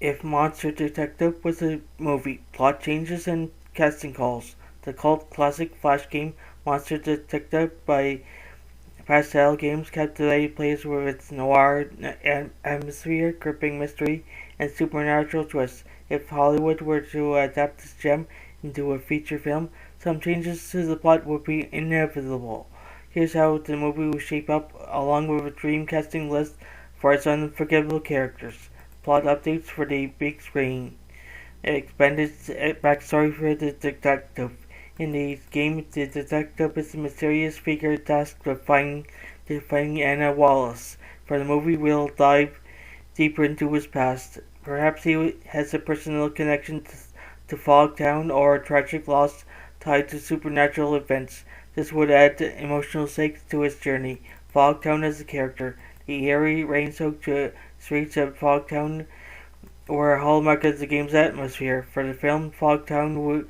If Monster Detective was a movie, plot changes and casting calls. The cult classic flash game Monster Detective by Pastel Games captivated players with its noir atmosphere, gripping mystery, and supernatural twists. If Hollywood were to adapt this gem into a feature film, some changes to the plot would be inevitable. Here's how the movie will shape up, along with a dream casting list for its unforgettable characters. Plot updates for the big screen. Expanded backstory for the detective. In the game, the detective is a mysterious figure tasked with finding Anna Wallace. For the movie, we'll dive deeper into his past. Perhaps he has a personal connection to Fogtown or a tragic loss tied to supernatural events. This would add emotional stakes to his journey. Fogtown as a character. The eerie, rain-soaked streets of Fogtown were a hallmark of the game's atmosphere. For the film, Fogtown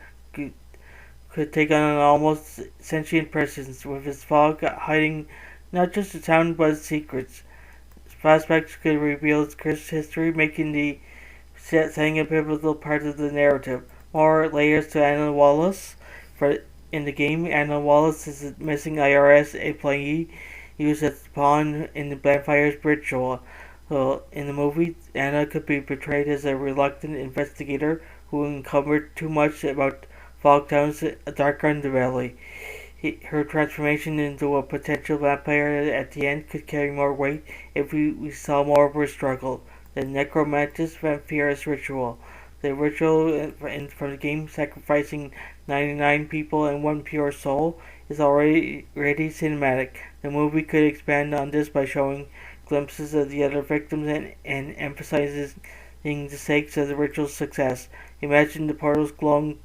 could take on an almost sentient presence, with its fog hiding not just the town but its secrets. Flashbacks could reveal its cursed history, making the setting a pivotal part of the narrative. More layers to Anna Wallace. For in the game, Anna Wallace is a missing IRS employee used as a pawn in the vampire's ritual. In the movie, Anna could be portrayed as a reluctant investigator who uncovered too much about Fogtown's dark underbelly. Her transformation into a potential vampire at the end could carry more weight if we saw more of her struggle. The Necromantis Vampiris ritual. The ritual from the game, sacrificing 99 people and one pure soul, is already cinematic. The movie could expand on this by showing glimpses of the other victims and emphasizing the stakes of the ritual's success. Imagine the portal's glowing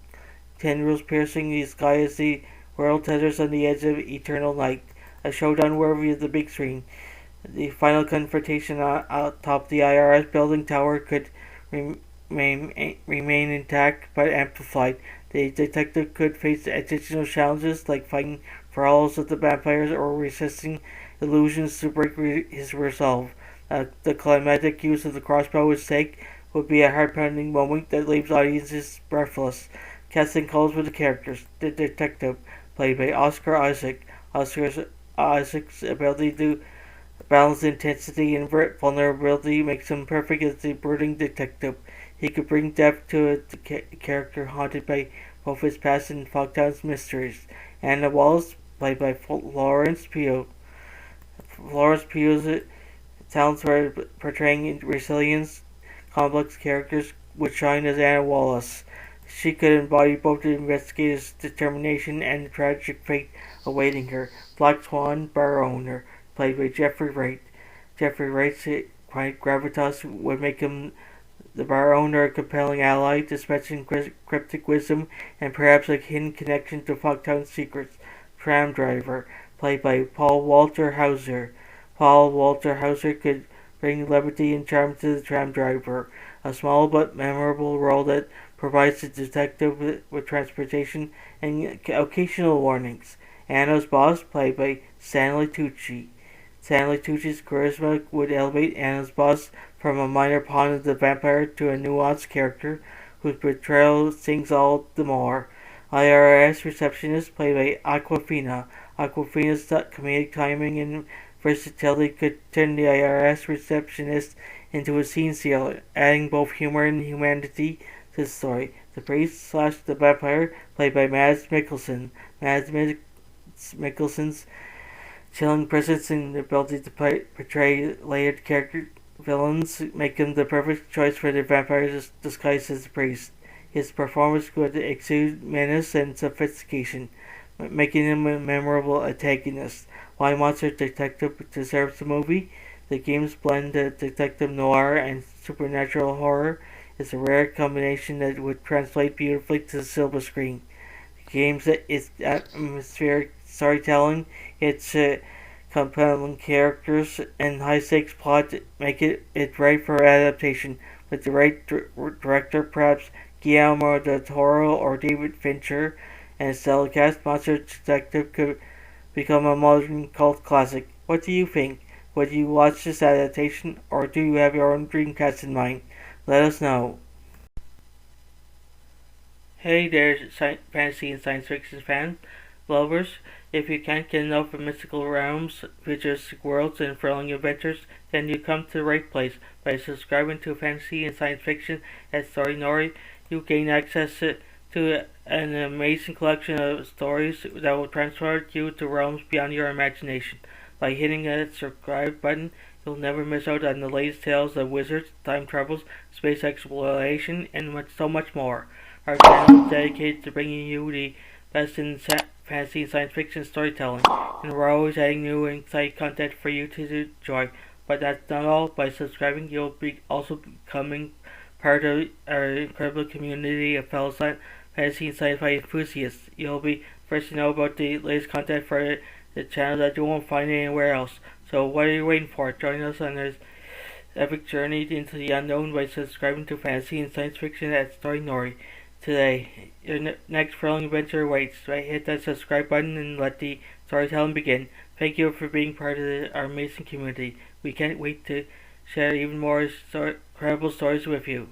tendrils piercing the sky as the world tethers on the edge of eternal night. A showdown worthy of the big screen. The final confrontation atop the IRS building tower could remain intact but amplified. The detective could face additional challenges like fighting brawls with the vampires or resisting illusions to break his resolve. The climatic use of the crossbow at stake would be a heart-pounding moment that leaves audiences breathless. Casting calls for the characters. The detective, played by Oscar Isaac. Isaac's ability to balance intensity and vulnerability makes him perfect as the brooding detective. He could bring depth to a character haunted by both his past and Fogtown's mysteries. Anna Wallace, played by Florence Pugh. Florence Pugh's talents for portraying resilience, complex characters would shine as Anna Wallace. She could embody both the investigator's determination and the tragic fate awaiting her. Black Swan bar owner, played by Jeffrey Wright. Jeffrey Wright's quiet gravitas would make him the bar owner a compelling ally, dispensing cryptic wisdom and perhaps a hidden connection to Fogtown's secrets. Tram driver, played by Paul Walter Hauser. Paul Walter Hauser could bring levity and charm to the tram driver, a small but memorable role that provides the detective with transportation and occasional warnings. Anna's boss, played by Stanley Tucci. Stanley Tucci's charisma would elevate Anna's boss from a minor pawn of the vampire to a nuanced character whose betrayal stings all the more. IRS receptionist, played by Aquafina. Aquafina's comedic timing and versatility could turn the IRS receptionist into a scene stealer, adding both humor and humanity to the story. The priest slash the vampire, played by Mads Mikkelsen. Mads Mikkelsen's chilling presence and ability to portray layered character villains make him the perfect choice for the vampire disguised as a priest. His performance would exude menace and sophistication, making him a memorable antagonist. Why Monster Detective deserves the movie? The game's blend of detective noir and supernatural horror is a rare combination that would translate beautifully to the silver screen. The game's atmospheric storytelling, its compelling characters, and high-stakes plot make it right for adaptation. With the right director, perhaps Guillermo del Toro or David Fincher, and a stellar cast, Monster Detective could become a modern cult classic. What do you think? Would you watch this adaptation, or do you have your own dream cast in mind? Let us know. Hey there, fantasy and science fiction fan lovers. If you can't get enough of mystical realms, futuristic worlds, and thrilling adventures, then you come to the right place. By subscribing to fantasy and science fiction at Story Nori, you gain access to an amazing collection of stories that will transport you to realms beyond your imagination. By hitting that subscribe button, you'll never miss out on the latest tales of wizards, time travels, space exploration, and so much more. Our channel is dedicated to bringing you the best in fantasy and science fiction storytelling, and we're always adding new and exciting content for you to enjoy. But that's not all. By subscribing, you'll be also becoming part of our incredible community of fellow fantasy and sci-fi enthusiasts. You'll be first to know about the latest content for the channel that you won't find anywhere else. So what are you waiting for? Join us on this epic journey into the unknown by subscribing to fantasy and science fiction at Story Nori. Today, your next thrilling adventure awaits. Hit that subscribe button and let the storytelling begin. Thank you for being part of our amazing community. We can't wait to share even more incredible stories with you.